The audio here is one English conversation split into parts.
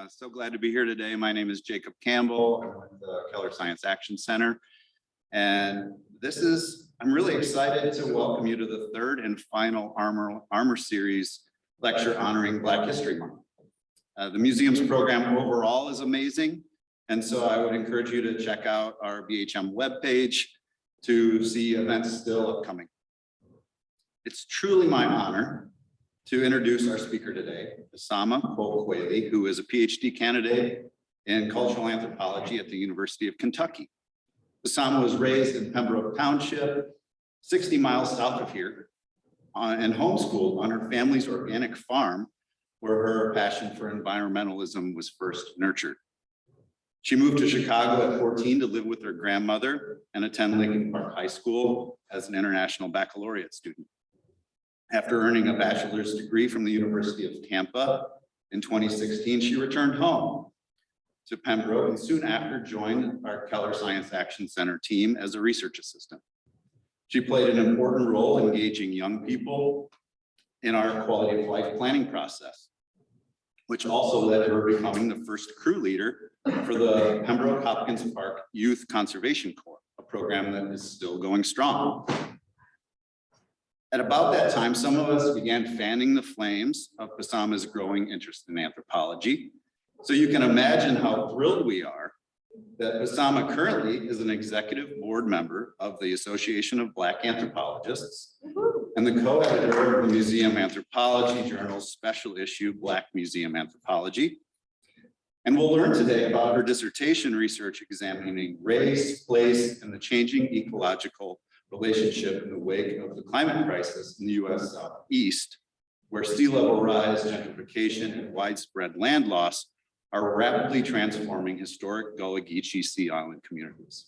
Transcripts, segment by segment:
So glad to be here today. My name is Jacob Campbell. I'm with the Keller Science Action Center. And I'm really excited to welcome you to the third and final Armour series lecture honoring Black History Month. The museum's program overall is amazing. And so I would encourage you to check out our BHM webpage to see events still upcoming. It's truly my honor to introduce our speaker today, Pasama Cole-Kweli, who is a PhD candidate in cultural anthropology at the University of Kentucky. Pasama was raised in Pembroke Township, 60 miles south of here, and homeschooled on her family's organic farm, where her passion for environmentalism was first nurtured. She moved to Chicago at 14 to live with her grandmother and attend Lincoln Park High School as an international baccalaureate student. After earning a bachelor's degree from the University of Tampa in 2016, she returned home to Pembroke and soon after joined our Keller Science Action Center team as a research assistant. She played an important role engaging young people in our quality of life planning process, which also led to her becoming the first crew leader for the Pembroke Hopkins Park Youth Conservation Corps, a program that is still going strong. At about that time, some of us began fanning the flames of Pasama's growing interest in anthropology. So you can imagine how thrilled we are that Pasama currently is an executive board member of the Association of Black Anthropologists and the co-editor of the Museum Anthropology Journal's special issue, Black Museum Anthropology. And we'll learn today about her dissertation research examining race, place, and the changing ecological relationship in the wake of the climate crisis in the US Southeast, where sea level rise, gentrification, and widespread land loss are rapidly transforming historic Gullah Geechee Sea Island communities.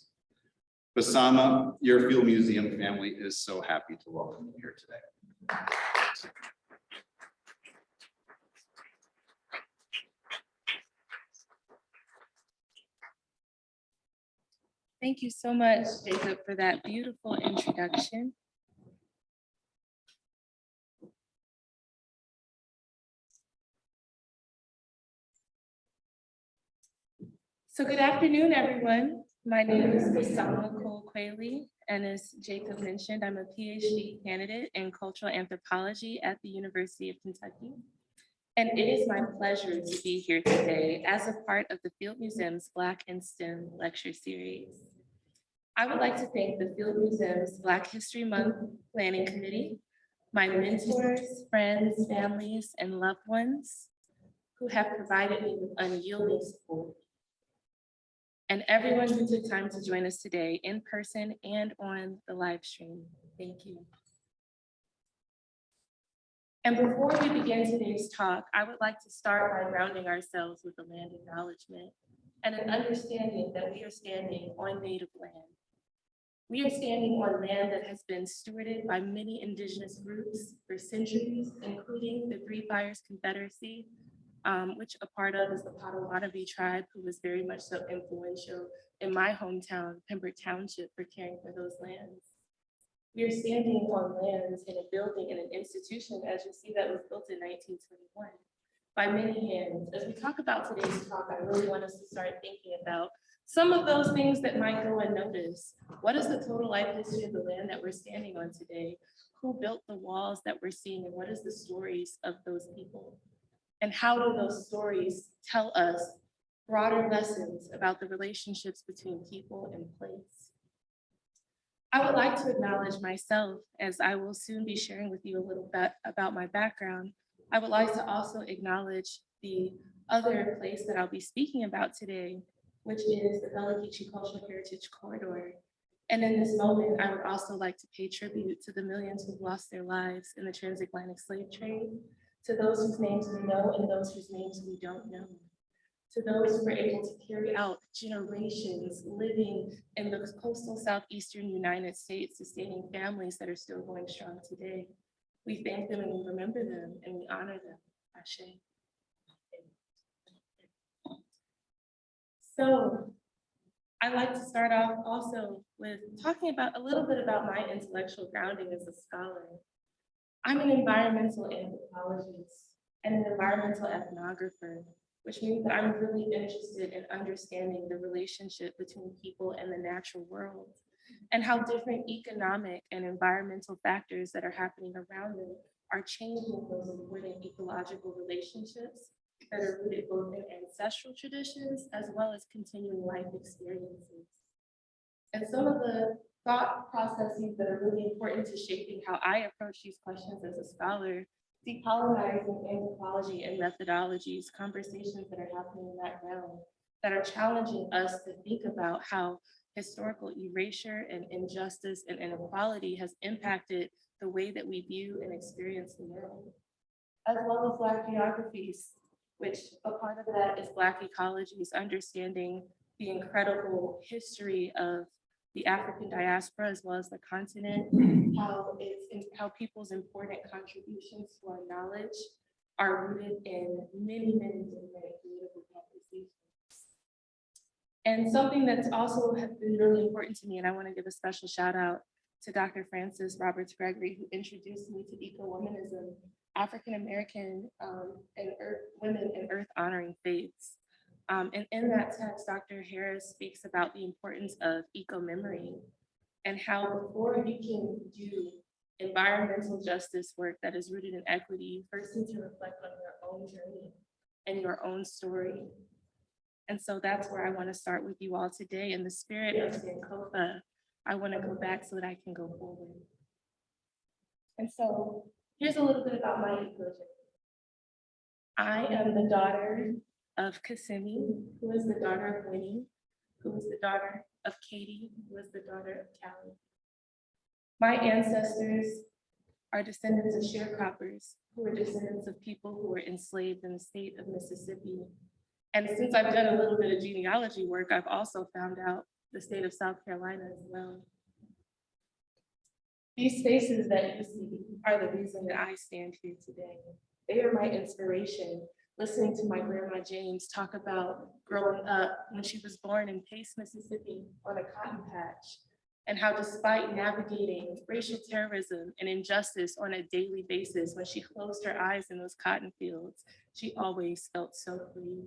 Pasama, your Field Museum family is so happy to welcome you here today. Thank you so much, Jacob, for that beautiful introduction. So good afternoon, everyone. My name is Pasama Cole-Kweli, and as Jacob mentioned, I'm a PhD candidate in cultural anthropology at the University of Kentucky. And it is my pleasure to be here today as a part of the Field Museum's Black in STEM lecture series. I would like to thank the Field Museum's Black History Month Planning Committee, my mentors, friends, families, and loved ones who have provided me with unyielding support, and everyone who took time to join us today in person and on the live stream. Thank you. And before we begin today's talk, I would like to start by grounding ourselves with a land acknowledgement and an understanding that we are standing on Native land. We are standing on land that has been stewarded by many indigenous groups for centuries, including the Three Fires Confederacy, which a part of is the Potawatomi tribe, who was very much so influential in my hometown, Pembroke Township, for caring for those lands. We are standing on lands in a building and an institution, as you see, that was built in 1921 by many hands. As we talk about today's talk, I really want us to start thinking about some of those things that might go unnoticed. What is the total life history of the land that we're standing on today? Who built the walls that we're seeing, and what is the stories of those people? And how do those stories tell us broader lessons about the relationships between people and place? I would like to acknowledge myself, as I will soon be sharing with you a little bit about my background. I would like to also acknowledge the other place that I'll be speaking about today, which is the Gullah Geechee Cultural Heritage Corridor. And in this moment, I would also like to pay tribute to the millions who've lost their lives in the transatlantic slave trade, to those whose names we know and those whose names we don't know, to those who were able to carry out generations living in the coastal southeastern United States, sustaining families that are still going strong today. We thank them and we remember them and we honor them. Ashe. So I'd like to start off also with talking about a little bit about my intellectual grounding as a scholar. I'm an environmental anthropologist and an environmental ethnographer. which means that I'm really interested in understanding the relationship between people and the natural world, and how different economic and environmental factors that are happening around them are changing those important ecological relationships that are rooted both in ancestral traditions as well as continuing life experiences. And some of the thought processes that are really important to shaping how I approach these questions as a scholar, decolonizing anthropology and methodologies, conversations that are happening in that realm that are challenging us to think about how historical erasure and injustice and inequality has impacted the way that we view and experience the world, as well as Black geographies, which a part of that is Black ecologies, understanding the incredible history of the African diaspora as well as the continent, how people's important contributions to our knowledge are rooted in many, many different political conversations. And something that's also been really important to me, and I want to give a special shout out to Dr. Frances Roberts Gregory, who introduced me to eco-womanism, African-American women in earth honoring faiths. And in that text, Dr. Harris speaks about the importance of eco-memory and how before you can do environmental justice work that is rooted in equity, you first need to reflect on your own journey and your own story. And so that's where I want to start with you all today. In the spirit of Sankofa, I want to go back so that I can go forward. And so here's a little bit about my eco-journey. I am the daughter of Kissimmee, who is the daughter of Winnie, who is the daughter of Katie, who is the daughter of Callie. My ancestors are descendants of sharecroppers, who are descendants of people who were enslaved in the state of Mississippi. And since I've done a little bit of genealogy work, I've also found out the state of South Carolina as well. These faces that you see are the reason that I stand here today. They are my inspiration. Listening to my grandma James talk about growing up when she was born in Pace, Mississippi on a cotton patch, and how despite navigating racial terrorism and injustice on a daily basis, when she closed her eyes in those cotton fields, she always felt so free.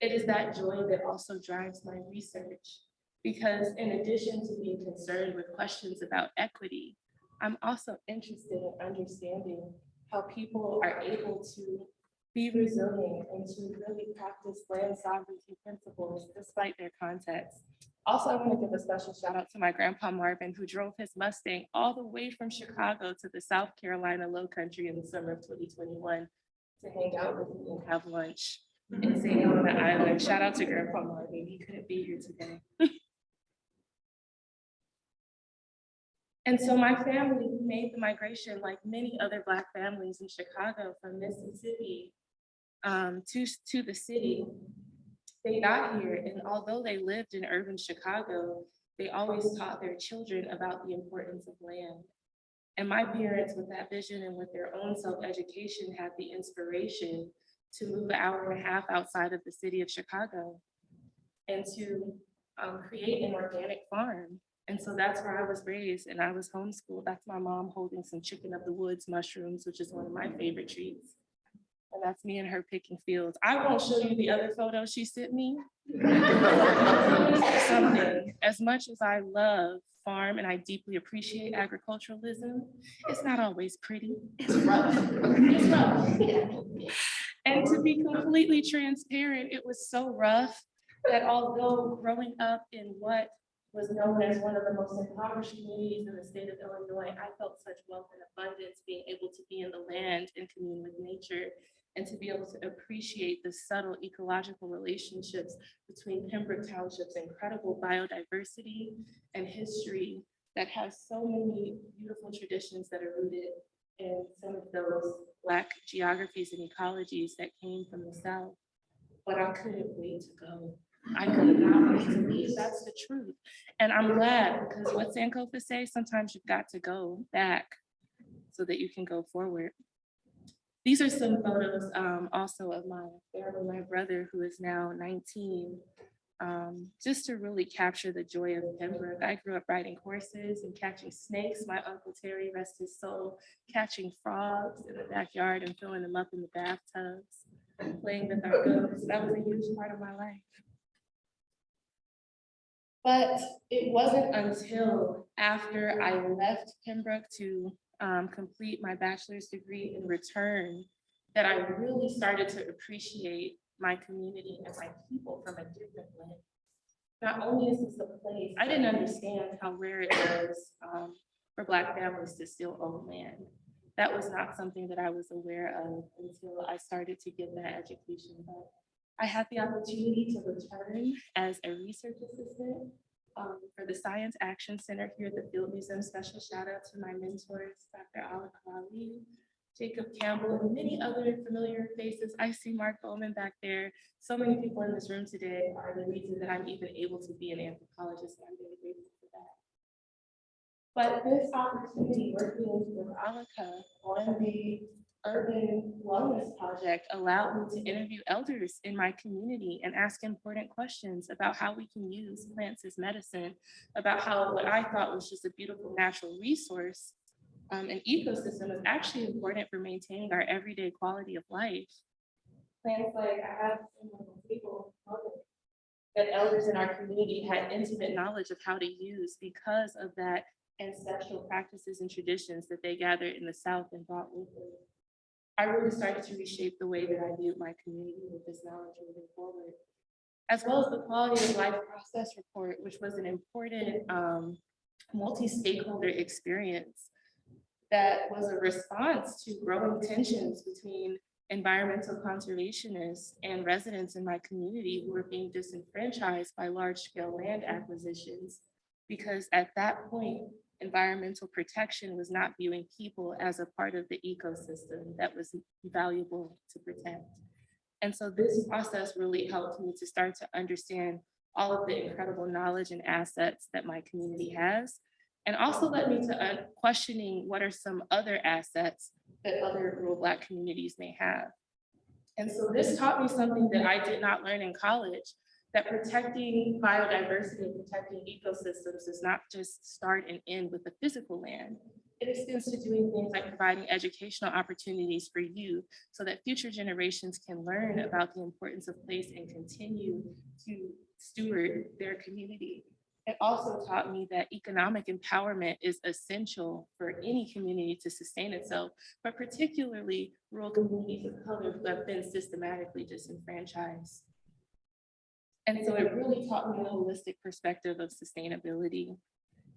It is that joy that also drives my research, because in addition to being concerned with questions about equity, I'm also interested in understanding how people are able to be resilient and to really practice land sovereignty principles despite their context. Also, I want to give a special shout out to my grandpa Marvin, who drove his Mustang all the way from Chicago to the South Carolina Low Country in the summer of 2021 to hang out with me and have lunch in St. Helena Island. Shout out to Grandpa Marvin, he couldn't be here today. And so my family made the migration like many other Black families in Chicago from Mississippi to the city. They got here, and although they lived in urban Chicago, they always taught their children about the importance of land. And my parents, with that vision and with their own self-education, had the inspiration to move an hour and a half outside of the city of Chicago and to create an organic farm. And so that's where I was raised, and I was homeschooled. That's my mom holding some chicken of the woods mushrooms, which is one of my favorite treats. And that's me and her picking fields. I won't show you the other photo she sent me. Something, as much as I love farm and I deeply appreciate agriculturalism, it's not always pretty. It's rough. It's rough. And to be completely transparent, it was so rough that although growing up in what was known as one of the most impoverished communities in the state of Illinois, I felt such wealth and abundance being able to be in the land and commune with nature, and to be able to appreciate the subtle ecological relationships between Pembroke Township's incredible biodiversity and history that has so many beautiful traditions that are rooted in some of those Black geographies and ecologies that came from the South. But I couldn't wait to go. I could not wait to leave. That's the truth. And I'm glad, because what Sankofa say, sometimes you've got to go back so that you can go forward. These are some photos also of my family, my brother, who is now 19, just to really capture the joy of Pembroke. I grew up riding horses and catching snakes. My Uncle Terry, rest his soul, catching frogs in the backyard and filling them up in the bathtubs. playing with our ghosts. That was a huge part of my life. But it wasn't until after I left Pembroke to complete my bachelor's degree and return that I really started to appreciate my community and my people from a different lens. Not only is this a place, I didn't understand how rare it was for Black families to still own land. That was not something that I was aware of until I started to get that education. But I had the opportunity to return as a research assistant for the Science Action Center here at the Field Museum. Special shout out to my mentors, Dr. Cole-Kweli, Jacob Campbell, and many other familiar faces. I see Mark Bowman back there. So many people in this room today are the reason that I'm even able to be an anthropologist, and I'm very grateful for that. But this opportunity working with Alaka on the Urban Wellness Project allowed me to interview elders in my community and ask important questions about how we can use plants as medicine, about how what I thought was just a beautiful natural resource, an ecosystem is actually important for maintaining our everyday quality of life. Plants like I have on the table that elders in our community had intimate knowledge of how to use because of that ancestral practices and traditions that they gathered in the South and brought with them. I really started to reshape the way that I viewed my community with this knowledge moving forward, as well as the quality of life process report, which was an important multi-stakeholder experience that was a response to growing tensions between environmental conservationists and residents in my community who were being disenfranchised by large-scale land acquisitions, because at that point, environmental protection was not viewing people as a part of the ecosystem that was valuable to protect. And so this process really helped me to start to understand all of the incredible knowledge and assets that my community has, and also led me to questioning what are some other assets that other rural Black communities may have. And so this taught me something that I did not learn in college, that protecting biodiversity and protecting ecosystems does not just start and end with the physical land. It extends to doing things like providing educational opportunities for youth so that future generations can learn about the importance of place and continue to steward their community. It also taught me that economic empowerment is essential for any community to sustain itself, but particularly rural communities of color who have been systematically disenfranchised. And so it really taught me a holistic perspective of sustainability.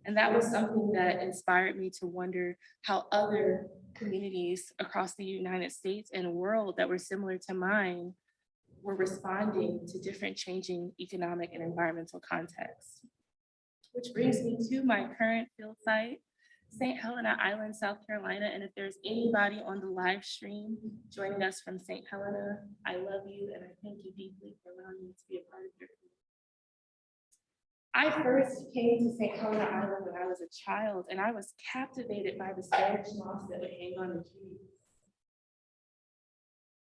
And that was something that inspired me to wonder how other communities across the United States and world that were similar to mine were responding to different changing economic and environmental contexts. Which brings me to my current field site, St. Helena Island, South Carolina. And if there's anybody on the live stream joining us from St. Helena, I love you and I thank you deeply for allowing me to be a part of your community. I first came to St. Helena Island when I was a child, and I was captivated by the Spanish moss that would hang on the trees.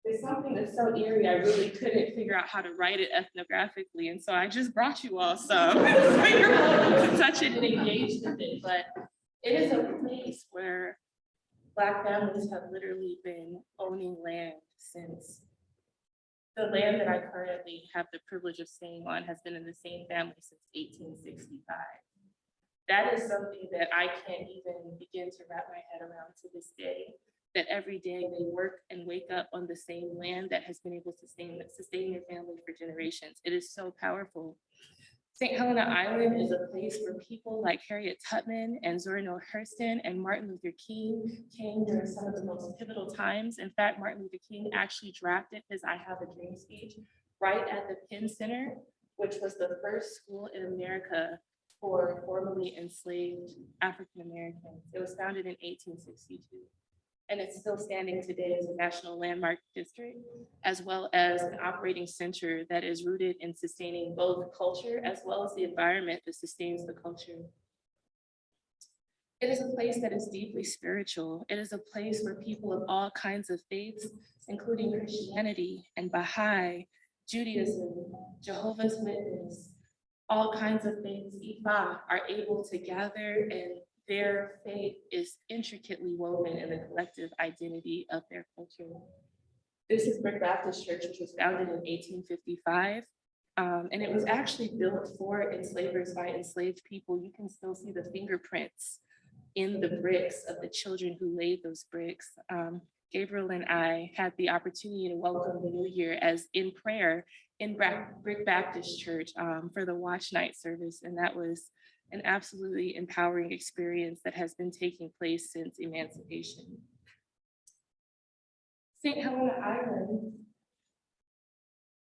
There's something that's so eerie, I really couldn't figure out how to write it ethnographically. And so I just brought you all some. So you're welcome to touch it and engage with it. But it is a place where Black families have literally been owning land since the land that I currently have the privilege of staying on has been in the same family since 1865. That is something that I can't even begin to wrap my head around to this day, that every day they work and wake up on the same land that has been able to sustain their family for generations. It is so powerful. St. Helena Island is a place where people like Harriet Tubman and Zora Neale Hurston and Martin Luther King came during some of the most pivotal times. In fact, Martin Luther King actually drafted his I Have a Dream speech right at the Penn Center, which was the first school in America for formerly enslaved African Americans. It was founded in 1862. And it's still standing today as a national landmark district, as well as an operating center that is rooted in sustaining both culture as well as the environment that sustains the culture. It is a place that is deeply spiritual. It is a place where people of all kinds of faiths, including Christianity and Baha'i, Judaism, Jehovah's Witness, all kinds of faiths, Ifa, are able to gather, and their faith is intricately woven in the collective identity of their culture. This is Brick Baptist Church, which was founded in 1855. And it was actually built for enslavers by enslaved people. You can still see the fingerprints in the bricks of the children who laid those bricks. Gabriel and I had the opportunity to welcome the new year as in prayer in Brick Baptist Church for the watch night service. And that was an absolutely empowering experience that has been taking place since emancipation. St. Helena Island,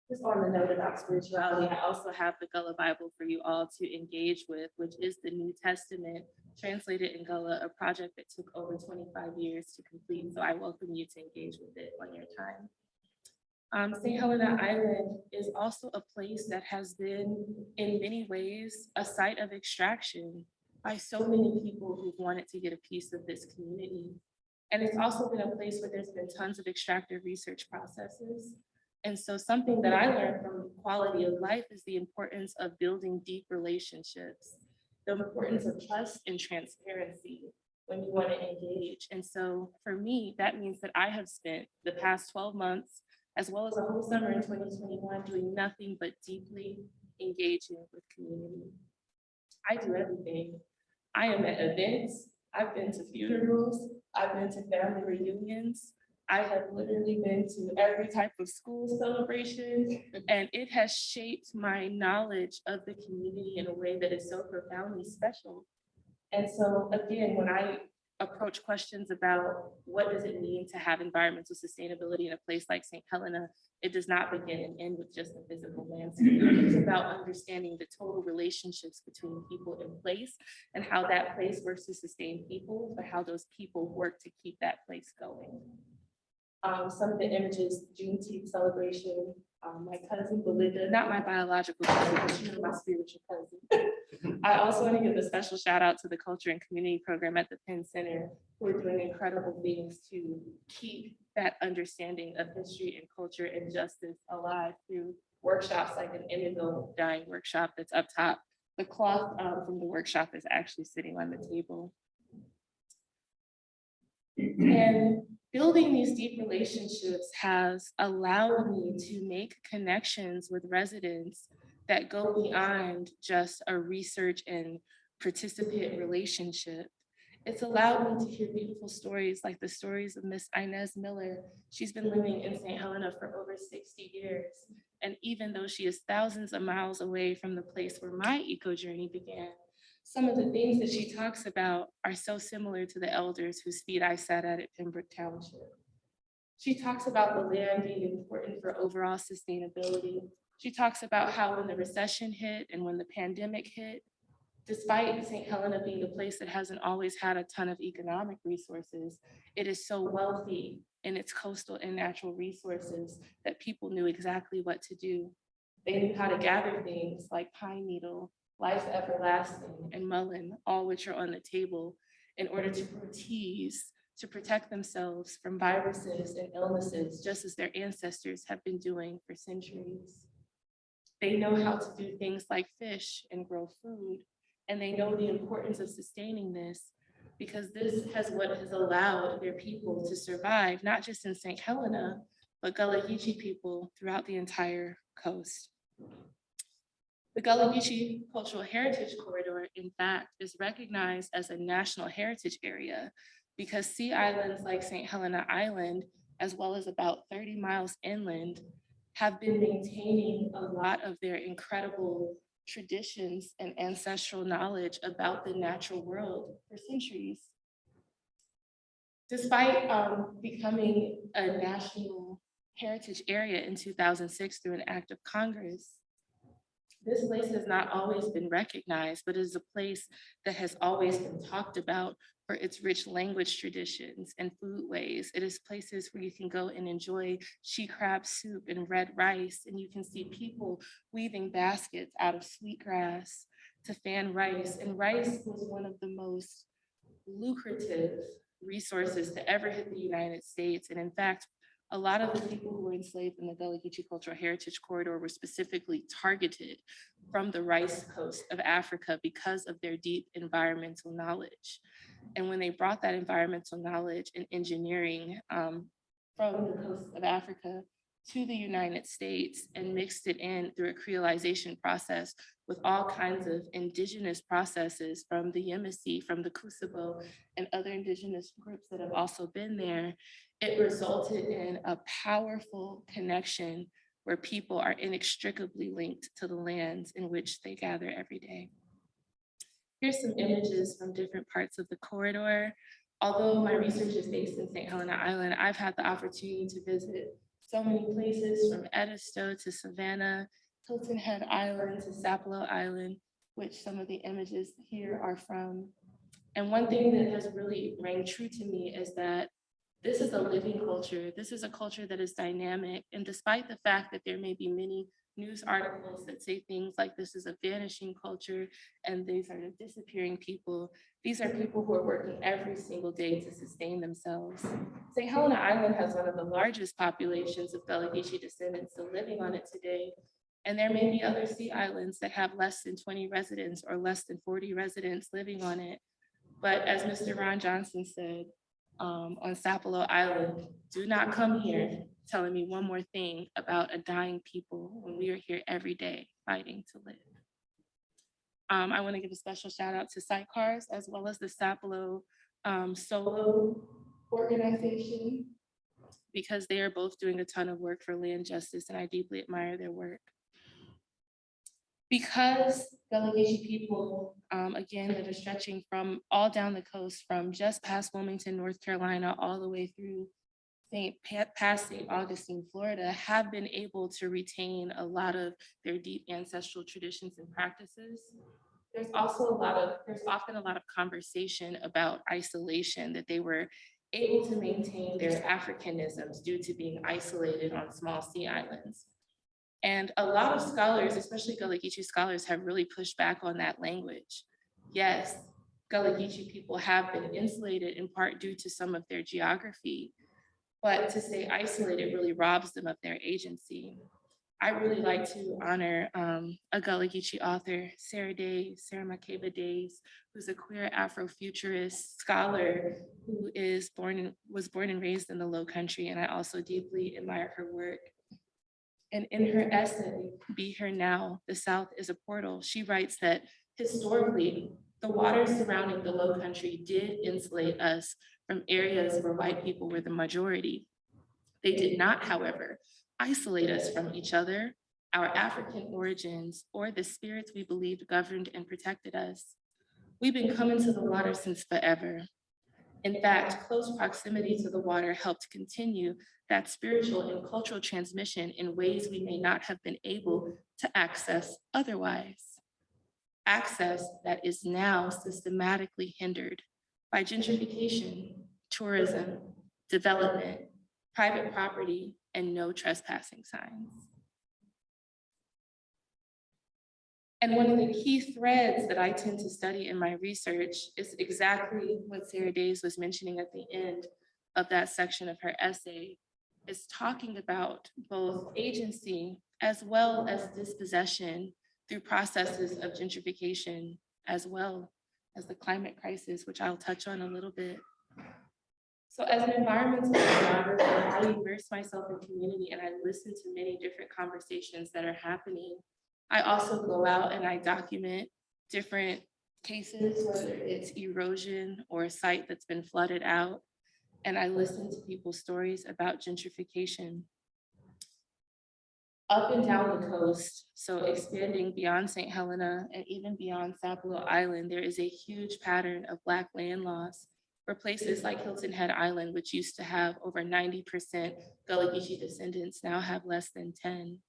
just on the note about spirituality, I also have the Gullah Bible for you all to engage with, which is the New Testament translated in Gullah, a project that took over 25 years to complete. So I welcome you to engage with it on your time. St. Helena Island is also a place that has been, in many ways, a site of extraction by so many people who've wanted to get a piece of this community. And it's also been a place where there's been tons of extractive research processes. And so something that I learned from quality of life is the importance of building deep relationships, the importance of trust and transparency when you want to engage. And so for me, that means that I have spent the past 12 months, as well as a whole summer in 2021, doing nothing but deeply engaging with community. I do everything. I am at events, I've been to funerals, I've been to family reunions, I have literally been to every type of school celebration, and it has shaped my knowledge of the community in a way that is so profoundly special. And so again, when I approach questions about what does it mean to have environmental sustainability in a place like St. Helena, it does not begin and end with just the physical landscape. It's about understanding the total relationships between people in place and how that place works to sustain people, but how those people work to keep that place going. Some of the images, Juneteenth celebration, my cousin Belinda, not my biological cousin, but she's my spiritual cousin. I also want to give a special shout out to the Culture and Community Program at the Penn Center, who are doing incredible things to keep that understanding of history and culture and justice alive through workshops like an indigo dyeing workshop that's up top. The cloth from the workshop is actually sitting on the table. And building these deep relationships has allowed me to make connections with residents that go beyond just a research and participant relationship. It's allowed me to hear beautiful stories like the stories of Miss Inez Miller. She's been living in St. Helena for over 60 years. And even though she is thousands of miles away from the place where my eco journey began, some of the things that she talks about are so similar to the elders whose feet I sat at Pembroke Township. She talks about the land being important for overall sustainability. She talks about how when the recession hit and when the pandemic hit, despite St. Helena being a place that hasn't always had a ton of economic resources, it is so wealthy in its coastal and natural resources that people knew exactly what to do. They knew how to gather things like pine needle, life everlasting, and mullein, all which are on the table in order to grow teas to protect themselves from viruses and illnesses, just as their ancestors have been doing for centuries. They know how to do things like fish and grow food, and they know the importance of sustaining this because this has what has allowed their people to survive, not just in St. Helena, but Gullah Geechee people throughout the entire coast. The Gullah Geechee Cultural Heritage Corridor, in fact, is recognized as a national heritage area because sea islands like St. Helena Island, as well as about 30 miles inland, have been maintaining a lot of their incredible traditions and ancestral knowledge about the natural world for centuries. Despite becoming a national heritage area in 2006 through an act of Congress, this place has not always been recognized, but is a place that has always been talked about for its rich language traditions and foodways. It is places where you can go and enjoy she crab soup and red rice, and you can see people weaving baskets out of sweetgrass to fan rice. And rice was one of the most lucrative resources to ever hit the United States. And in fact, a lot of the people who were enslaved in the Gullah Geechee Cultural Heritage Corridor were specifically targeted from the rice coast of Africa because of their deep environmental knowledge. And when they brought that environmental knowledge and engineering from from the coast of Africa to the United States and mixed it in through a creolization process with all kinds of indigenous processes from the Yemisi, from the Kusabo, and other indigenous groups that have also been there, it resulted in a powerful connection where people are inextricably linked to the lands in which they gather every day. Here's some images from different parts of the corridor. Although my research is based in St. Helena Island, I've had the opportunity to visit so many places from Edisto to Savannah, Hilton Head Island to Sapelo Island, which some of the images here are from. And one thing that has really rang true to me is that this is a living culture. This is a culture that is dynamic. And despite the fact that there may be many news articles that say things like this is a vanishing culture and these are the disappearing people, these are people who are working every single day to sustain themselves. St. Helena Island has one of the largest populations of Gullah Geechee descendants still living on it today. And there may be other sea islands that have less than 20 residents or less than 40 residents living on it. But as Mr. Ron Johnson said, on Sapelo Island, do not come here telling me one more thing about a dying people when we are here every day fighting to live. I want to give a special shout out to Sidecars as well as the Sapelo Solo organization, because they are both doing a ton of work for land justice and I deeply admire their work. Because Gullah Geechee people, again, that are stretching from all down the coast, from just past Wilmington, North Carolina, all the way through past St. Augustine, Florida, have been able to retain a lot of their deep ancestral traditions and practices. There's often a lot of conversation about isolation, that they were able to maintain their Africanisms due to being isolated on small sea islands. And a lot of scholars, especially Gullah Geechee scholars, have really pushed back on that language. Yes, Gullah Geechee people have been insulated in part due to some of their geography, but to say isolated really robs them of their agency. I really like to honor a Gullah Geechee author, Sarah Makeba Days, who's a queer Afrofuturist scholar who was born and raised in the Low Country, and I also deeply admire her work. And in her essay, Be Here Now, the South is a Portal, she writes that historically, the waters surrounding the Low Country did insulate us from areas where white people were the majority. They did not, however, isolate us from each other, our African origins, or the spirits we believed governed and protected us. We've been coming to the water since forever. In fact, close proximity to the water helped continue that spiritual and cultural transmission in ways we may not have been able to access otherwise. Access that is now systematically hindered by gentrification, tourism, development, private property, and no trespassing signs. And one of the key threads that I tend to study in my research is exactly what Sarah Days was mentioning at the end of that section of her essay, is talking about both agency as well as dispossession through processes of gentrification, as well as the climate crisis, which I'll touch on a little bit. So as an environmental geographer, I immerse myself in community and I listen to many different conversations that are happening. I also go out and I document different cases, whether it's erosion or a site that's been flooded out, and I listen to people's stories about gentrification. Up and down the coast, so expanding beyond St. Helena and even beyond Sapelo Island, there is a huge pattern of Black land loss for places like Hilton Head Island, which used to have over 90% Gullah Geechee descendants, now have less than 10.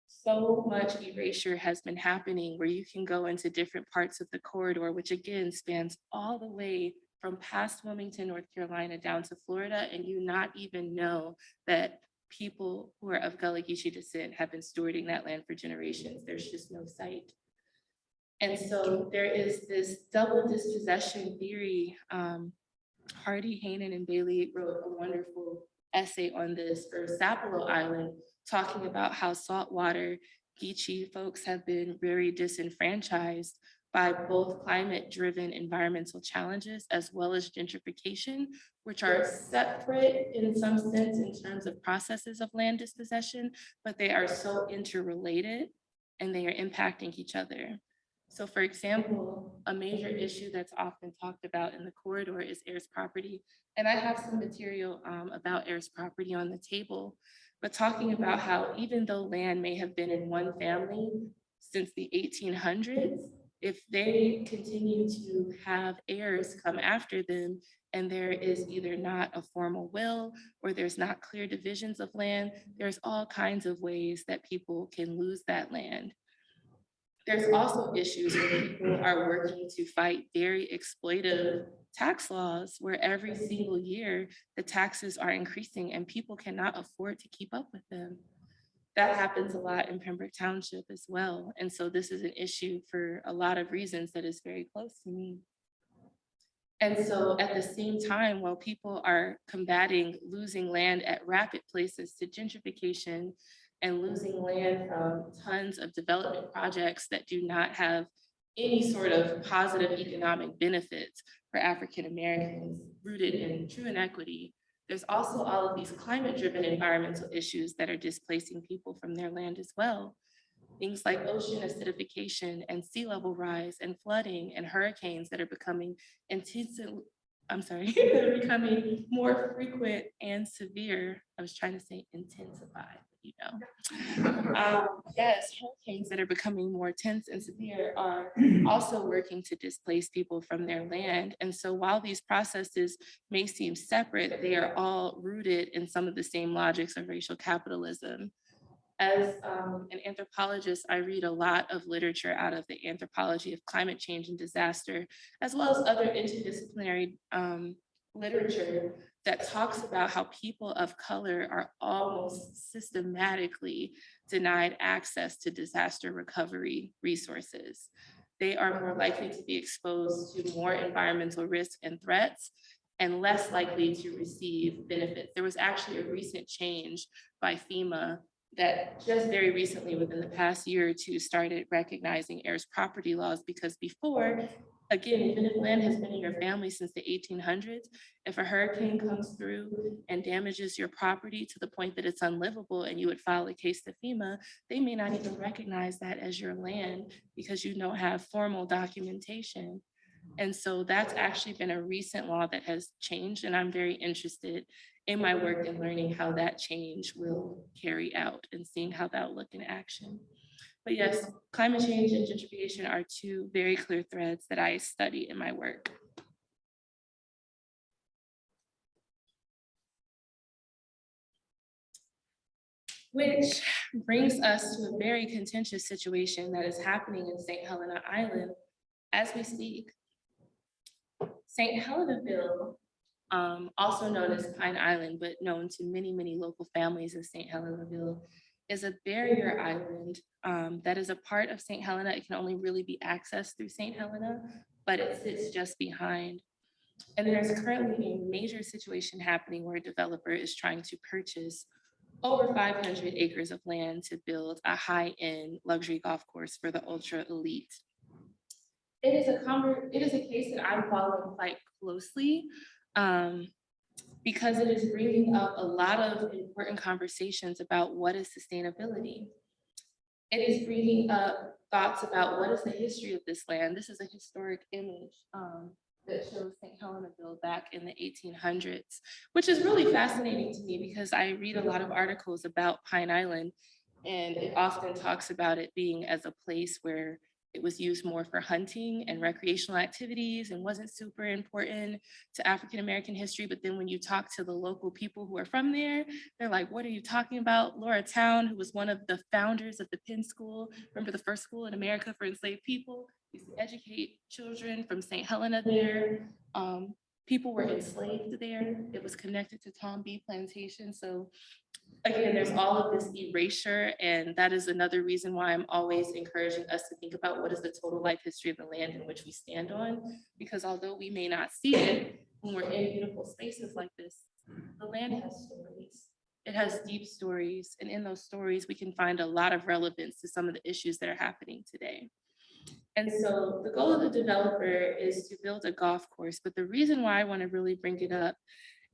So much erasure has been happening where you can go into different parts of the corridor, which again spans all the way from past Wilmington, North Carolina down to Florida, and you not even know that people who are of Gullah Geechee descent have been stewarding that land for generations. There's just no sight. And so there is this double dispossession theory. Hardy, Hainan, and Bailey wrote a wonderful essay on this for Sapelo Island, talking about how saltwater Geechee folks have been very disenfranchised by both climate-driven environmental challenges as well as gentrification, which are separate in some sense in terms of processes of land dispossession, but they are so interrelated and they are impacting each other. So for example, a major issue that's often talked about in the corridor is heirs property. And I have some material about heirs property on the table, but talking about how even though land may have been in one family since the 1800s, if they continue to have heirs come after them and there is either not a formal will or there's not clear divisions of land, there's all kinds of ways that people can lose that land. There's also issues where people are working to fight very exploitive tax laws where every single year the taxes are increasing and people cannot afford to keep up with them. That happens a lot in Pembroke Township as well. And so this is an issue for a lot of reasons that is very close to me. And so at the same time, while people are combating losing land at rapid places to gentrification and losing land from tons of development projects that do not have any sort of positive economic benefits for African Americans rooted in true inequity, there's also all of these climate-driven environmental issues that are displacing people from their land as well. Things like ocean acidification and sea level rise and flooding and hurricanes that are becoming that are becoming more frequent and severe. I was trying to say intensified, you know. Yes, hurricanes that are becoming more intense and severe are also working to displace people from their land. And so while these processes may seem separate, they are all rooted in some of the same logics of racial capitalism. As an anthropologist, I read a lot of literature out of the anthropology of climate change and disaster, as well as other interdisciplinary literature that talks about how people of color are almost systematically denied access to disaster recovery resources. They are more likely to be exposed to more environmental risk and threats and less likely to receive benefits. There was actually a recent change by FEMA that just very recently, within the past year or two, started recognizing heirs property laws, because before, again, even if land has been in your family since the 1800s, if a hurricane comes through and damages your property to the point that it's unlivable and you would file a case to FEMA, they may not even recognize that as your land because you don't have formal documentation. And so that's actually been a recent law that has changed, and I'm very interested in my work in learning how that change will carry out and seeing how that will look in action. But yes, climate change and gentrification are two very clear threads that I study in my work. Which brings us to a very contentious situation that is happening in St. Helena Island as we speak. St. Helenaville, also known as Pine Island, but known to many, many local families as St. Helenaville, is a barrier island that is a part of St. Helena. It can only really be accessed through St. Helena, but it sits just behind. And there's currently a major situation happening where a developer is trying to purchase over 500 acres of land to build a high-end luxury golf course for the ultra elite. It is a case that I'm following quite closely because it is bringing up a lot of important conversations about what is sustainability. It is bringing up thoughts about what is the history of this land. This is a historic image that shows St. Helenaville back in the 1800s, which is really fascinating to me because I read a lot of articles about Pine Island, and it often talks about it being as a place where it was used more for hunting and recreational activities and wasn't super important to African-American history. But then when you talk to the local people who are from there, they're like, what are you talking about? Laura Town, who was one of the founders of the Penn School, remember the first school in America for enslaved people, used to educate children from St. Helena there. People were enslaved there. It was connected to Tom B Plantation. So again, there's all of this erasure, and that is another reason why I'm always encouraging us to think about what is the total life history of the land in which we stand on, because although we may not see it when we're in beautiful spaces like this, the land has stories. It has deep stories, and in those stories, we can find a lot of relevance to some of the issues that are happening today. And so the goal of the developer is to build a golf course. But the reason why I want to really bring it up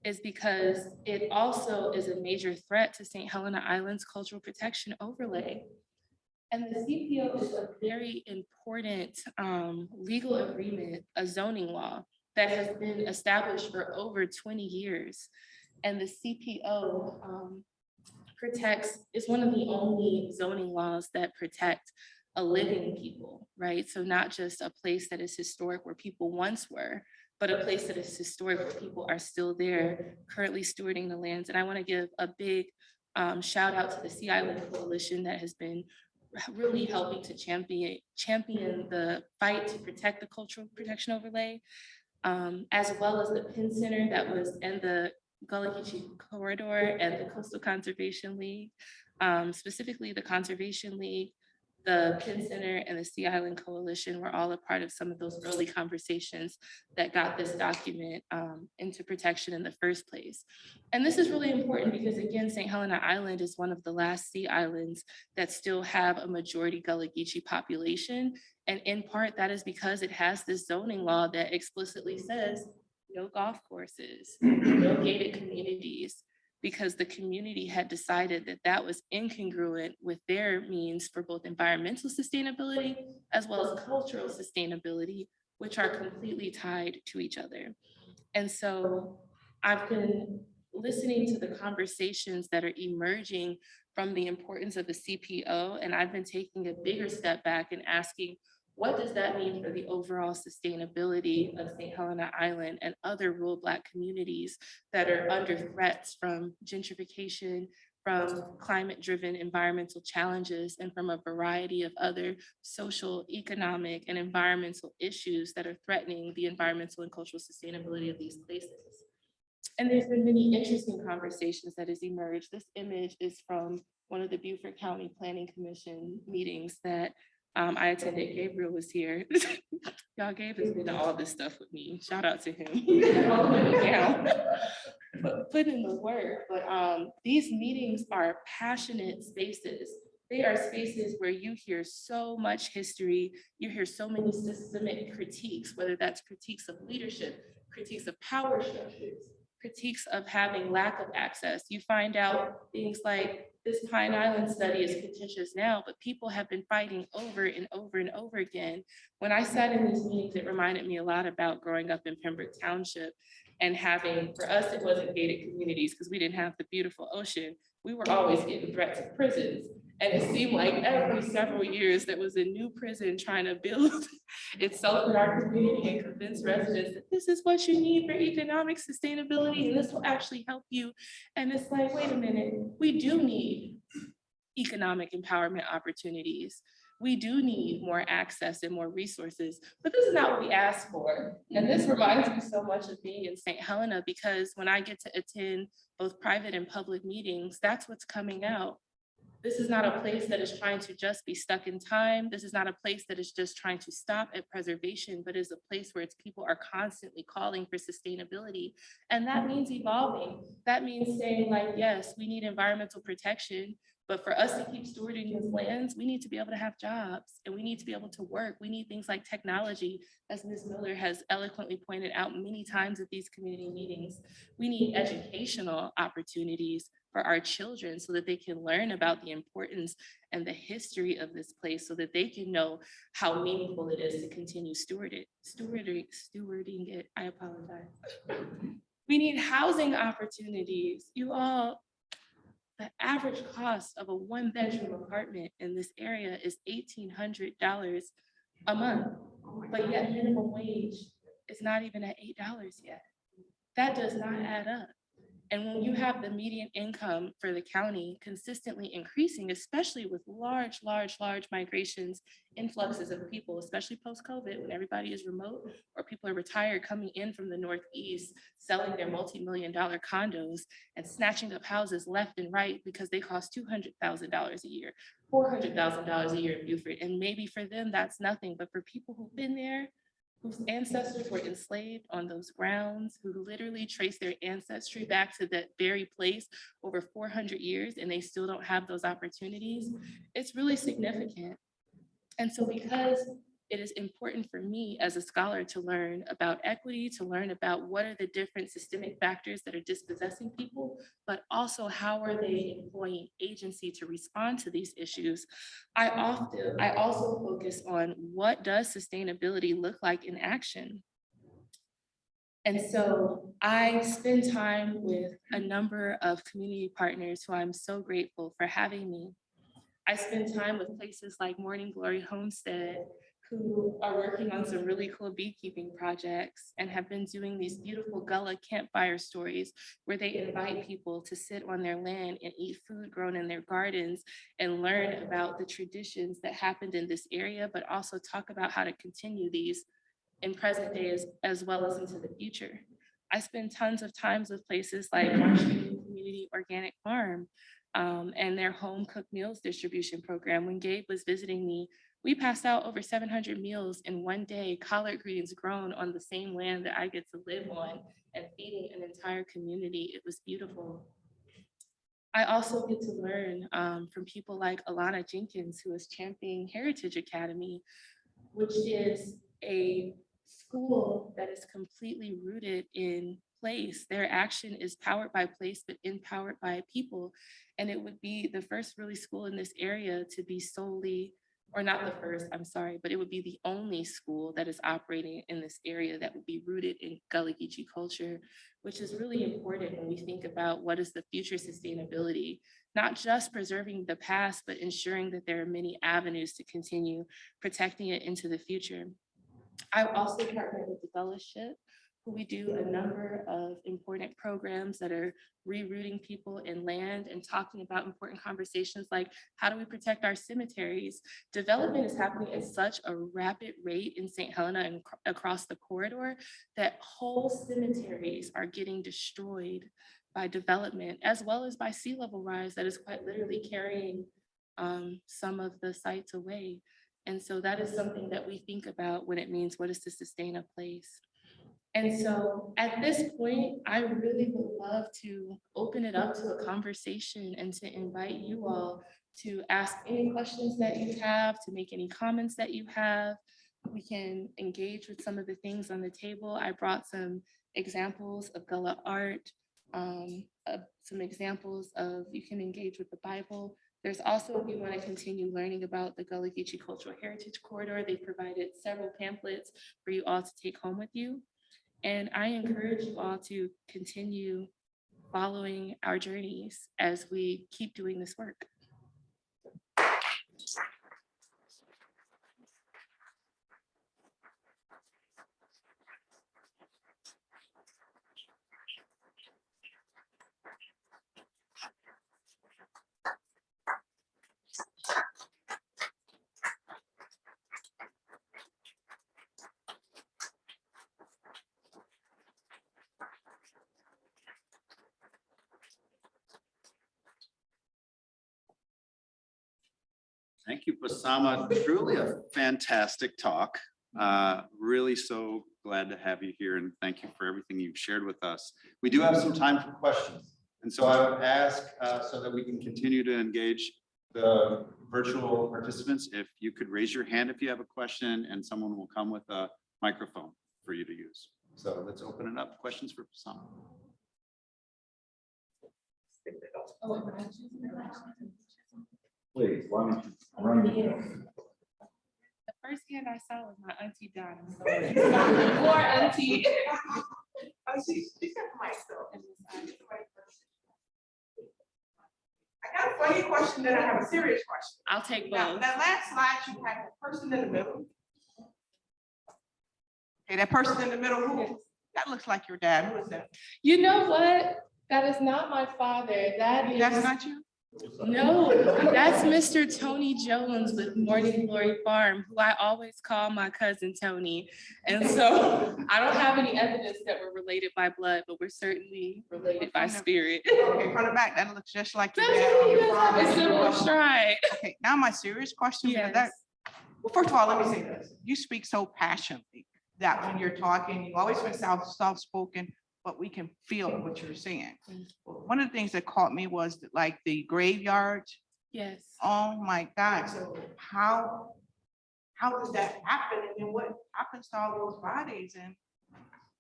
is because it also is a major threat to St. Helena Island's cultural protection overlay. And the CPO is a very important legal agreement, a zoning law that has been established for over 20 years. And the CPO is one of the only zoning laws that protect a living people, right? So not just a place that is historic where people once were, but a place that is historic where people are still there, currently stewarding the lands. And I want to give a big shout out to the Sea Island Coalition that has been really helping to champion the fight to protect the cultural protection overlay, as well as the Penn Center that was in the Gullah Geechee corridor and the Coastal Conservation League, specifically the Conservation League, the Penn Center and the Sea Island Coalition were all a part of some of those early conversations that got this document into protection in the first place. And this is really important because, again, St. Helena Island is one of the last sea islands that still have a majority Gullah Geechee population. And in part, that is because it has this zoning law that explicitly says no golf courses, no gated communities, because the community had decided that that was incongruent with their means for both environmental sustainability as well as cultural sustainability, which are completely tied to each other. And so I've been listening to the conversations that are emerging from the importance of the CPO, and I've been taking a bigger step back and asking, what does that mean for the overall sustainability of St. Helena Island and other rural Black communities that are under threats from gentrification, from climate-driven environmental challenges, and from a variety of other social, economic, and environmental issues that are threatening the environmental and cultural sustainability of these places? And there's been many interesting conversations that has emerged. This image is from one of the Beaufort County Planning Commission meetings that I attended. Gabriel was here. Y'all, Gabe has been to all this stuff with me. Shout out to him. Put in the work, but these meetings are passionate spaces. They are spaces where you hear so much history, you hear so many systemic critiques, whether that's critiques of leadership, critiques of power structures, critiques of having lack of access. You find out things like this Pine Island study is contentious now, but people have been fighting over and over and over again. When I sat in these meetings, it reminded me a lot about growing up in Pembroke Township and having, for us, it wasn't gated communities because we didn't have the beautiful ocean. We were always getting threats of prisons. And it seemed like every several years there was a new prison trying to build itself in our community and convince residents that this is what you need for economic sustainability and this will actually help you. And it's like, wait a minute, we do need economic empowerment opportunities. We do need more access and more resources, but this is not what we asked for. And this reminds me so much of being in St. Helena, because when I get to attend both private and public meetings, that's what's coming out. This is not a place that is trying to just be stuck in time. This is not a place that is just trying to stop at preservation, but is a place where its people are constantly calling for sustainability. And that means evolving. That means saying like, yes, we need environmental protection, but for us to keep stewarding these lands, we need to be able to have jobs and we need to be able to work. We need things like technology, as Ms. Miller has eloquently pointed out many times at these community meetings. We need educational opportunities for our children so that they can learn about the importance and the history of this place so that they can know how meaningful it is to continue stewarding it. I apologize. We need housing opportunities. You all, the average cost of a one-bedroom apartment in this area is $1,800 a month, but yet minimum wage is not even at $8 yet. That does not add up. And when you have the median income for the county consistently increasing, especially with large migrations, influxes of people, especially post-COVID, when everybody is remote or people are retired coming in from the Northeast, selling their multi-million-dollar condos and snatching up houses left and right because they cost $200,000 a year, $400,000 a year in Beaufort. And maybe for them, that's nothing, but for people who've been there, whose ancestors were enslaved on those grounds, who literally trace their ancestry back to that very place over 400 years, and they still don't have those opportunities, it's really significant. And so because it is important for me as a scholar to learn about equity, to learn about what are the different systemic factors that are dispossessing people, but also how are they employing agency to respond to these issues. I also focus on what does sustainability look like in action. And so I spend time with a number of community partners who I'm so grateful for having me. I spend time with places like Morning Glory Homestead, who are working on some really cool beekeeping projects and have been doing these beautiful Gullah campfire stories where they invite people to sit on their land and eat food grown in their gardens and learn about the traditions that happened in this area, but also talk about how to continue these in present day as well as into the future. I spend tons of times with places like Marshall Community Organic Farm and their home cooked meals distribution program. When Gabe was visiting me, we passed out over 700 meals in one day, collard greens grown on the same land that I get to live on and feeding an entire community. It was beautiful. I also get to learn from people like Alana Jenkins, who is championing Heritage Academy, which is a school that is completely rooted in place. Their action is powered by place, but empowered by people. And it would be the first really school in this area to be solely, or not the first, I'm sorry, but it would be the only school that is operating in this area that would be rooted in Gullah Geechee culture, which is really important when we think about what is the future sustainability, not just preserving the past, but ensuring that there are many avenues to continue protecting it into the future. I've also partnered with the Fellowship, who we do a number of important programs that are rerouting people in land and talking about important conversations like how do we protect our cemeteries? Development is happening at such a rapid rate in St. Helena and across the corridor that whole cemeteries are getting destroyed by development, as well as by sea level rise that is quite literally carrying some of the sites away. And so that is something that we think about when it means what is to sustain a place. And so at this point, I really would love to open it up to a conversation and to invite you all to ask any questions that you have, to make any comments that you have. We can engage with some of the things on the table. I brought some examples of Gullah art, some examples of, you can engage with the Bible. There's also, if you want to continue learning about the Gullah Geechee Cultural Heritage Corridor, they provided several pamphlets for you all to take home with you. And I encourage you all to continue following our journeys as we keep doing this work. Thank you, Pasama. Truly a fantastic talk. Really so glad to have you here, and thank you for everything you've shared with us. We do have some time for questions. And so I would ask, so that we can continue to engage the virtual participants, if you could raise your hand if you have a question, and someone will come with a microphone for you to use. So let's open it up. Questions for Pasama? Please, why don't you run the The first hand I saw was my auntie Donna. Poor auntie. She got the mic though. I got a funny question, then I have a serious question. I'll take Now, both. that last slide, you had the person in the middle. Okay, that person in the middle, who? That looks like your dad. Who is that? You know what? That is not my father. That's not you? No, that's Mr. Tony Jones with Morning Glory Farm, who I always call my cousin Tony. And so I don't have any evidence that we're related by blood, but we're certainly related by spirit. Okay, from the back, that looks just like your That's dad. what or you your guys have a father. similar stride. Okay, now my serious question. because that- Yes. Well, first of all, let me say this. You speak so passionately that when you're talking, you always been soft-spoken, but we can feel what you're saying. One of the things that caught me was that, like the graveyard. Yes. Oh my God. So how how does that happen? And then what happens to all those bodies? And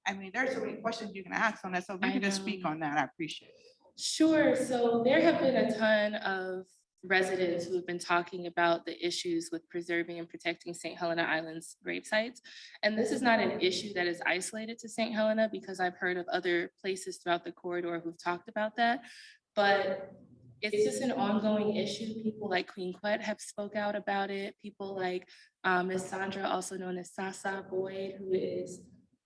I mean, there's so many questions you can ask on that. So if you I can just know. speak on that, I appreciate it. Sure. So there have been a ton of residents who have been talking about the issues with preserving and protecting St. Helena Island's grave sites. And this is not an issue that is isolated to St. Helena, because I've heard of other places throughout the corridor who've talked about that. But it's just an ongoing issue. People like Queen Quet have spoke out about it. People like Ms. Sandra, also known as Sasa Boyd, who is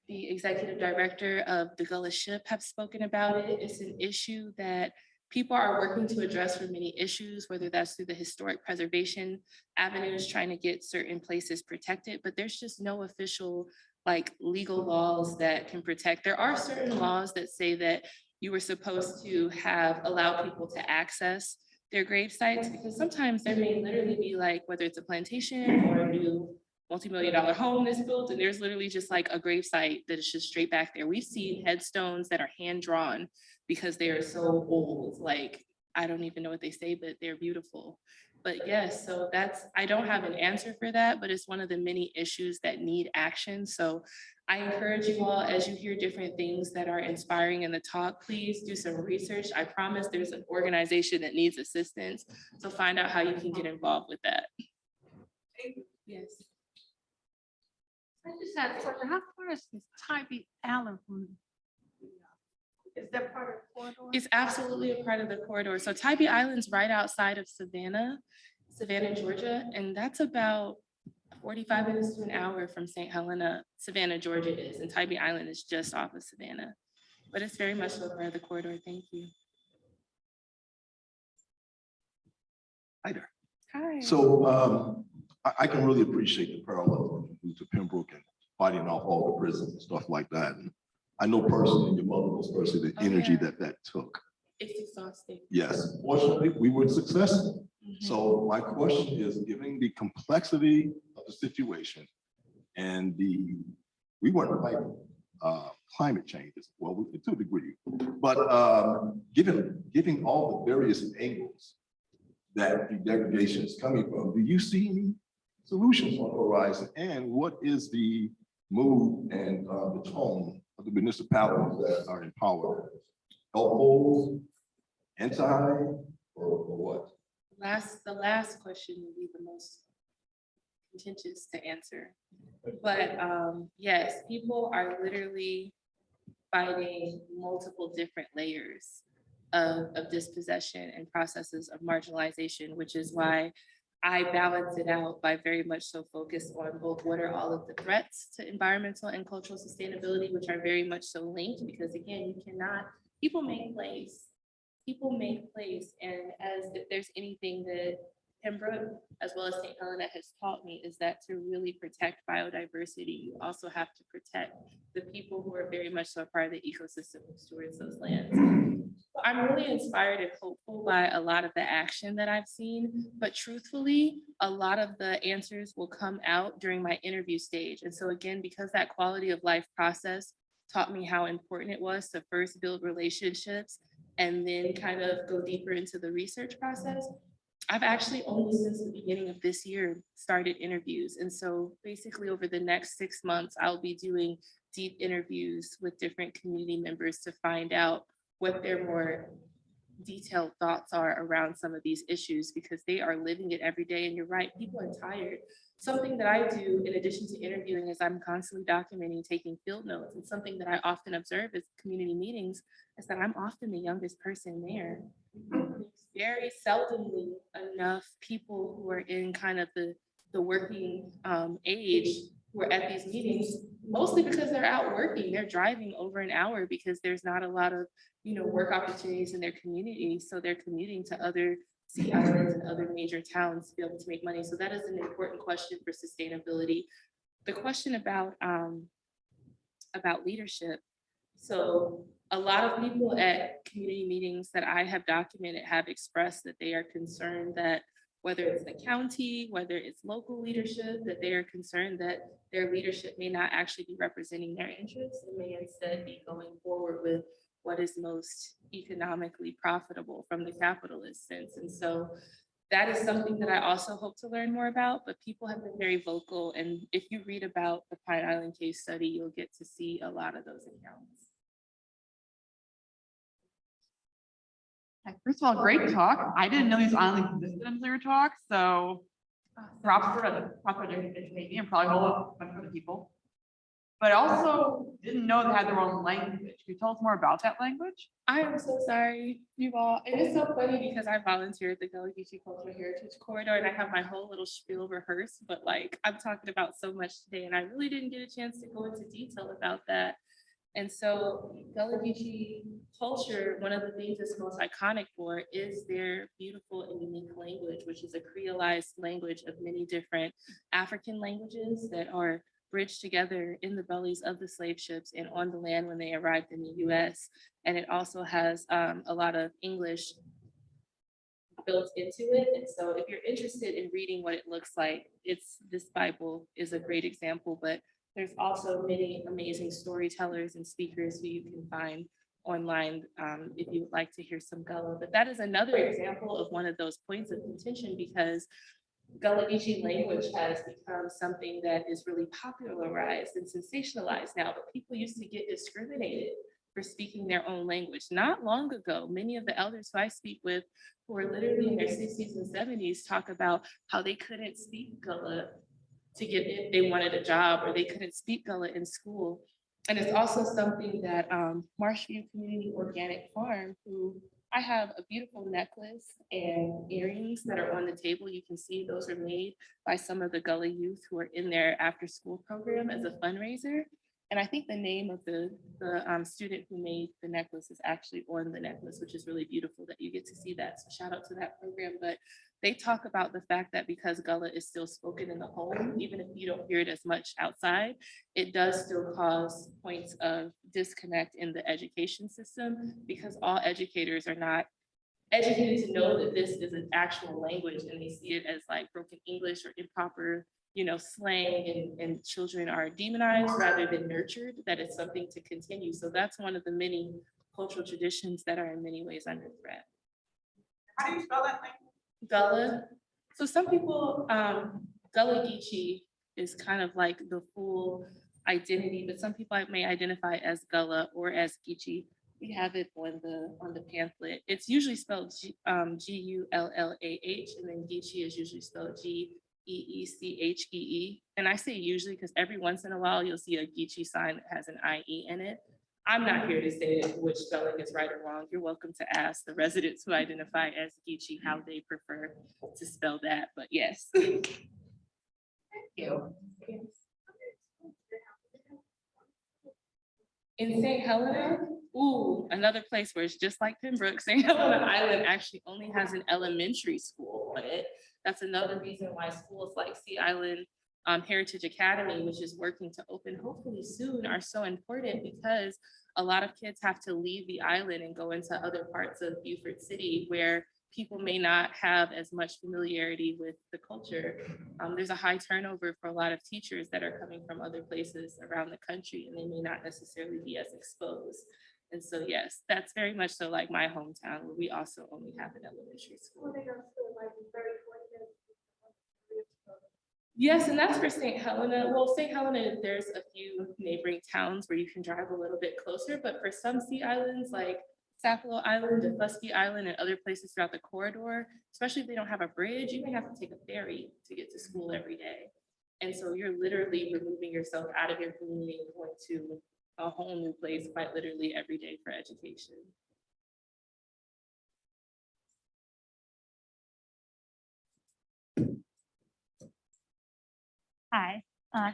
the executive director of the Gullah ship, have spoken about it. It's an issue that people are working to address for many issues, whether that's through the historic preservation avenues, trying to get certain places protected, but there's just no official like legal laws that can protect. There are certain laws that say that you were supposed to have allow people to access their grave sites, because sometimes there may literally be like, whether it's a plantation or a new multi-million-dollar home that's built, and there's literally just like a grave site that is just straight back there. We've seen headstones that are hand-drawn because they are so old, like, I don't even know what they say, but they're beautiful. But yes, so that's, I don't have an answer for that, but it's one of the many issues that need action. So I encourage you all, as you hear different things that are inspiring in the talk, please do some research. I promise there's an organization that needs assistance. So find out how you can get involved with that. Yes. I just had a question. How far is this Tybee Island from? Is that part of the corridor? It's absolutely a part of the corridor. So Tybee Island's right outside of Savannah, Georgia, and that's about 45 minutes to an hour from St. Helena, Savannah, Georgia is, and Tybee Island is just off of Savannah. But it's very much a part of the corridor. Thank you. Hi there. Hi. So I can really appreciate the parallel to Pembroke and fighting off all the prisons and stuff like that. And I know personally, your mother knows personally, the energy that took. It's exhausting. Yes, fortunately, we were successful. Mhm. So my question is, given the complexity of the situation and we weren't fighting climate change, well, to a degree, but given all the various angles that the degradation is coming from, do you see any solutions on the horizon? And what is the mood and the tone of the municipalities that are in power? Helpful, anti, or what? The last question will be the most contentious to answer. But yes, people are literally fighting multiple different layers of dispossession and processes of marginalization, which is why I balance it out by very much so focused on both what are all of the threats to environmental and cultural sustainability, which are very much so linked, because again, you cannot, people make place, and as if there's anything that Pembroke, as well as St. Helena, has taught me, is that to really protect biodiversity, you also have to protect the people who are very much so a part of the ecosystem who stewards those lands. I'm really inspired and hopeful by a lot of the action that I've seen, but truthfully, a lot of the answers will come out during my interview stage. And so again, because that quality of life process taught me how important it was to first build relationships and then kind of go deeper into the research process, I've actually only since the beginning of this year started interviews. And so basically over the next 6 months, I'll be doing deep interviews with different community members to find out what their more detailed thoughts are around some of these issues, because they are living it every day. And you're right, people are tired. Something that I do in addition to interviewing is I'm constantly documenting, taking field notes. And something that I often observe at community meetings is that I'm often the youngest person there. Very seldomly enough people who are in kind of the working age who are at these meetings, mostly because they're out working. They're driving over an hour because there's not a lot of, work opportunities in their community. So they're commuting to other sea islands and other major towns to be able to make money. So that is an important question for sustainability. The question about leadership. So a lot of people at community meetings that I have documented have expressed that they are concerned that whether it's the county, whether it's local leadership, that they are concerned that their leadership may not actually be representing their interests and may instead be going forward with what is most economically profitable from the capitalist sense. And so that is something that I also hope to learn more about, but people have been very vocal. And if you read about the Pine Island case study, you'll get to see a lot of those accounts. First of all, great talk. I didn't know these islands existed until your talk, so props for the maybe and probably all of a bunch of other people. But I also didn't know they had their own language. Can you tell us more about that language? I am so sorry, you all. It is so funny because I volunteer at the Gullah Geechee Cultural Heritage Corridor and I have my whole little spiel rehearsed, but like I'm talking about so much today and I really didn't get a chance to go into detail about that. And so Gullah Geechee culture, one of the things it's most iconic for is their beautiful and unique language, which is a creolized language of many different African languages that are bridged together in the bellies of the slave ships and on the land when they arrived in the US. And it also has a lot of English built into it. And so if you're interested in reading what it looks like, this Bible is a great example, but there's also many amazing storytellers and speakers who you can find online if you would like to hear some Gullah. But that is another example of one of those points of contention because Gullah Geechee language has become something that is really popularized and sensationalized now, but people used to get discriminated for speaking their own language. Not long ago, many of the elders who I speak with who are literally in their 60s and 70s talk about how they couldn't speak Gullah to get if they wanted a job, or they couldn't speak Gullah in school. And it's also something that Marshview Community Organic Farm, who I have a beautiful necklace and earrings that are on the table. You can see those are made by some of the Gullah youth who are in their after school program as a fundraiser. And I think the name of the student who made the necklace is actually on the necklace, which is really beautiful that you get to see that. So shout out to that program. But they talk about the fact that because Gullah is still spoken in the home, even if you don't hear it as much outside, it does still cause points of disconnect in the education system because all educators are not educated to know that this is an actual language and they see it as like broken English or improper, slang, and children are demonized rather than nurtured, that it's something to continue. So that's one of the many cultural traditions that are in many ways under threat. How do you spell that language? Gullah. So some people, Gullah Geechee is kind of like the full identity, but some people may identify as Gullah or as Geechee. We have it on the pamphlet. It's usually spelled G-U-L-L-A-H, and then Geechee is usually spelled G-E-E-C-H-E-E. And I say usually because every once in a while you'll see a Geechee sign that has an I-E in it. I'm not here to say which spelling is right or wrong. You're welcome to ask the residents who identify as Geechee how they prefer to spell that, but yes. Thank you. In St. Helena, ooh, another place where it's just like Pembroke, St. Helena Island actually only has an elementary school on it. That's another reason why schools like Sea Island Heritage Academy, which is working to open hopefully soon, are so important because a lot of kids have to leave the island and go into other parts of Beaufort City where people may not have as much familiarity with the culture. There's a high turnover for a lot of teachers that are coming from other places around the country, and they may not necessarily be as exposed. And so, yes, that's very much so like my hometown, where we also only have an elementary school. Yes, and that's for St. Helena. Well, St. Helena, there's a few neighboring towns where you can drive a little bit closer, but for some sea islands like Sapelo Island, Defusky Island, and other places throughout the corridor, especially if they don't have a bridge, you may have to take a ferry to get to school every day. And so you're literally removing yourself out of your community and going to a whole new place quite literally every day for education. Hi,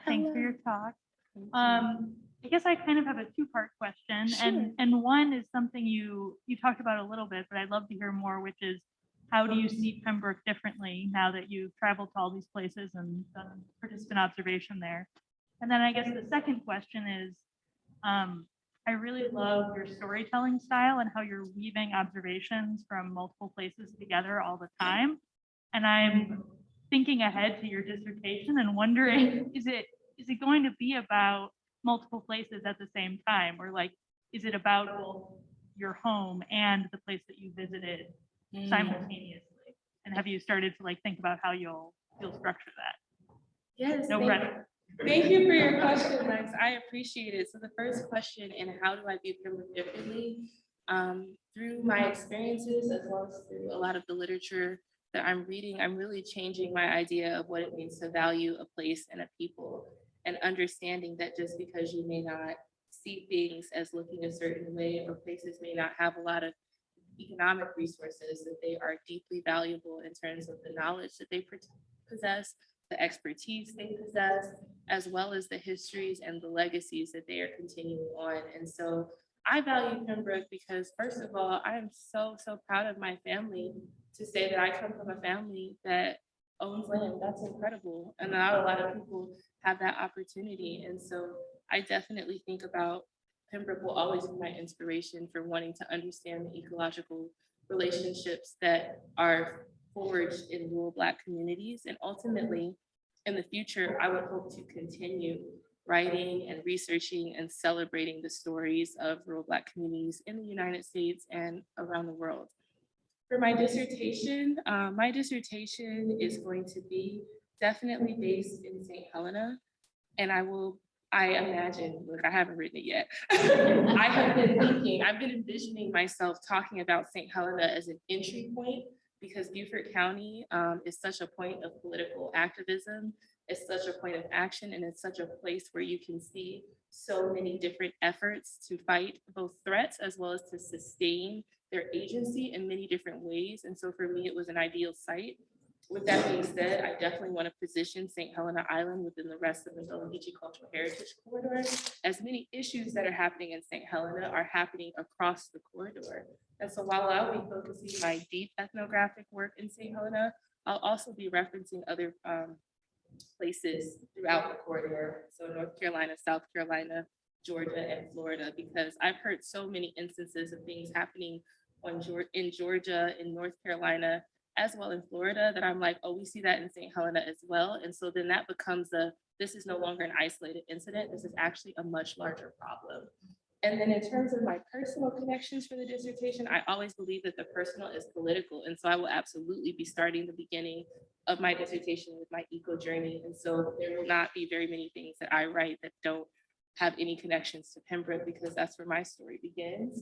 thanks for your talk. I guess I kind of have a two-part question, and one is something you talked about a little bit, but I'd love to hear more, which is how do you see Pembroke differently now that you've traveled to all these places and done participant observation there? And then I guess the second question is, I really love your storytelling style and how you're weaving observations from multiple places together all the time. And I'm thinking ahead to your dissertation and wondering, is it going to be about multiple places at the same time, or like, is it about both your home and the place that you visited simultaneously? And have you started to like think about how you'll structure that? Yes. No pressure. Thank you for your question, Lex. I appreciate it. So the first question, and how do I view Pembroke differently? Through my experiences, as well as through a lot of the literature that I'm reading, I'm really changing my idea of what it means to value a place and a people, and understanding that just because you may not see things as looking a certain way, or places may not have a lot of economic resources, that they are deeply valuable in terms of the knowledge that they possess, the expertise they possess, as well as the histories and the legacies that they are continuing on. And so I value Pembroke because, first of all, I am so proud of my family to say that I come from a family that owns land. That's incredible. And not a lot of people have that opportunity. And so I definitely think about Pembroke will always be my inspiration for wanting to understand the ecological relationships that are forged in rural Black communities. And ultimately, in the future, I would hope to continue writing and researching and celebrating the stories of rural Black communities in the United States and around the world. For my dissertation is going to be definitely based in St. Helena. And I imagine, look, I haven't written it yet. I've been envisioning myself talking about St. Helena as an entry point, because Beaufort County is such a point of political activism, it's such a point of action, and it's such a place where you can see so many different efforts to fight both threats as well as to sustain their agency in many different ways. And so for me, it was an ideal site. With that being said, I definitely want to position St. Helena Island within the rest of the Geechee Cultural Heritage Corridor, as many issues that are happening in St. Helena are happening across the corridor. And so while I'll be focusing my deep ethnographic work in St. Helena, I'll also be referencing other places throughout the corridor. So North Carolina, South Carolina, Georgia, and Florida, because I've heard so many instances of things happening in Georgia, in North Carolina, as well in Florida, that I'm like, oh, we see that in St. Helena as well. And so then that becomes this is no longer an isolated incident. This is actually a much larger problem. And then in terms of my personal connections for the dissertation, I always believe that the personal is political. And so I will absolutely be starting the beginning of my dissertation with my eco journey. And so there will not be very many things that I write that don't have any connections to Pembroke, because that's where my story begins.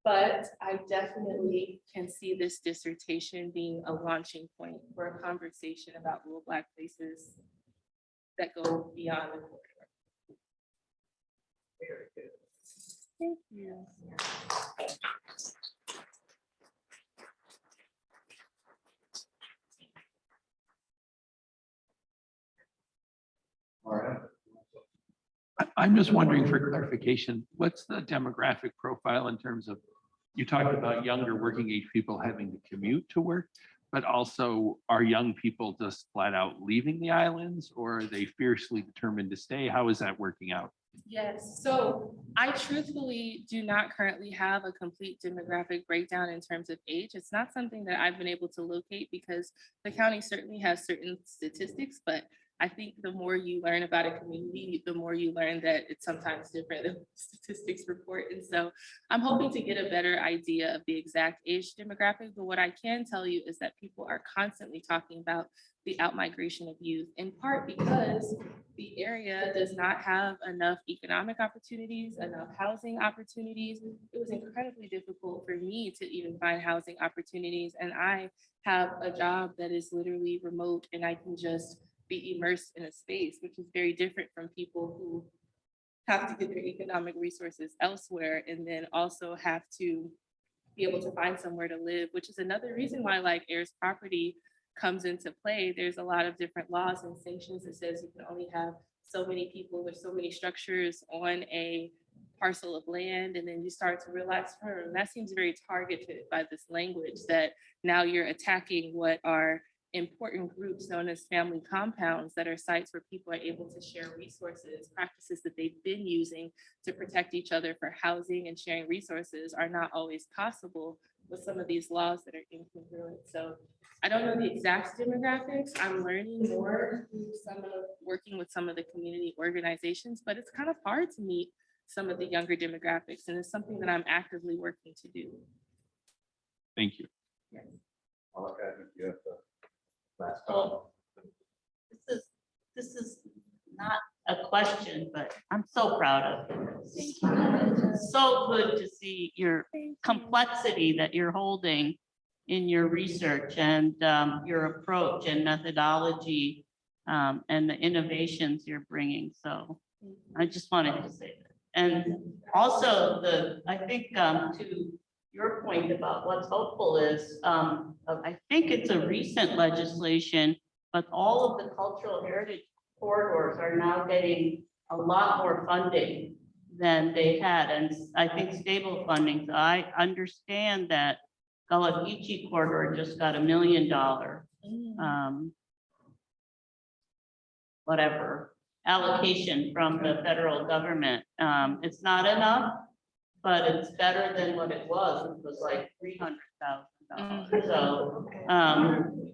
But I definitely can see this dissertation being a launching point for a conversation about rural Black places that go beyond the corridor. Very good. Thank you. All right. I'm just wondering for clarification, what's the demographic profile in terms of, you talked about younger working age people having to commute to work, but also are young people just flat out leaving the islands, or are they fiercely determined to stay? How is that working out? Yes, so I truthfully do not currently have a complete demographic breakdown in terms of age. It's not something that I've been able to locate, because the county certainly has certain statistics, but I think the more you learn about a community, the more you learn that it's sometimes different than statistics report. And so I'm hoping to get a better idea of the exact age demographic, but what I can tell you is that people are constantly talking about the outmigration of youth, in part because the area does not have enough economic opportunities, enough housing opportunities. It was incredibly difficult for me to even find housing opportunities, and I have a job that is literally remote, and I can just be immersed in a space, which is very different from people who have to get their economic resources elsewhere, and then also have to be able to find somewhere to live, which is another reason why like heirs property comes into play. There's a lot of different laws and sanctions that says you can only have so many people with so many structures on a parcel of land, and then you start to realize, that seems very targeted by this language, that now you're attacking what are important groups known as family compounds, that are sites where people are able to share resources. Practices that they've been using to protect each other for housing and sharing resources are not always possible with some of these laws that are incongruent. So I don't know the exact demographics. I'm learning more through working with some of the community organizations, but it's kind of hard to meet some of the younger demographics, and it's something that I'm actively working to do. Thank you. Yes. Well, this is not a question, but I'm so proud of you. It's so good to see your complexity that you're holding in your research and your approach and methodology and the innovations you're bringing. So I just wanted to say that. And also I think to your point about what's hopeful is, I think it's a recent legislation, but all of the cultural heritage corridors are now getting a lot more funding than they had, and I think stable funding. So I understand that Gullah Geechee corridor just got $1 million, whatever, allocation from the federal government. It's not enough, but it's better than what it was. It was like $300,000. So,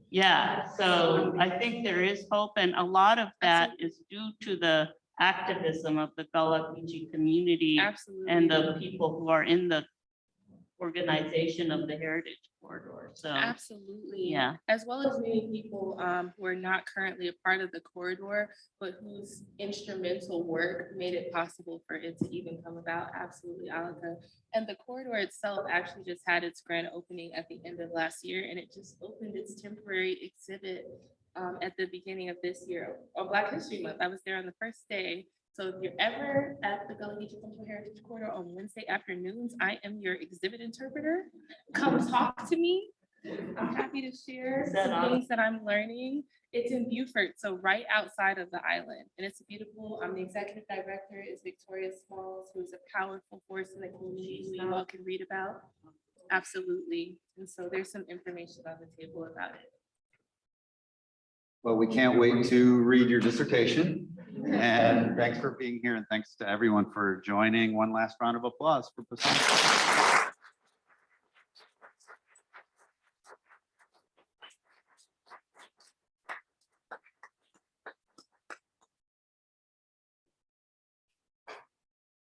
yeah, so I think there is hope, and a lot of that is due to the activism of the Gullah Geechee community Absolutely. and the people who are in the organization of the heritage corridor. So, Absolutely. yeah. As well as many people who are not currently a part of the corridor, but whose instrumental work made it possible for it to even come about. Absolutely, Alaka. And the corridor itself actually just had its grand opening at the end of last year, and it just opened its temporary exhibit at the beginning of this year on Black History Month. I was there on the first day. So if you're ever at the Gullah Geechee Cultural Heritage Corridor on Wednesday afternoons, I am your exhibit interpreter. Come talk to me. I'm happy to share some things that I'm learning. It's in Beaufort, so right outside of the island. And it's beautiful. The executive director is Victoria Smalls, who's a powerful force in the community who you all can read about. Absolutely. And so there's some information on the table about it. Well, we can't wait to read your dissertation. And thanks for being here, and thanks to everyone for joining. One last round of applause for Pasama.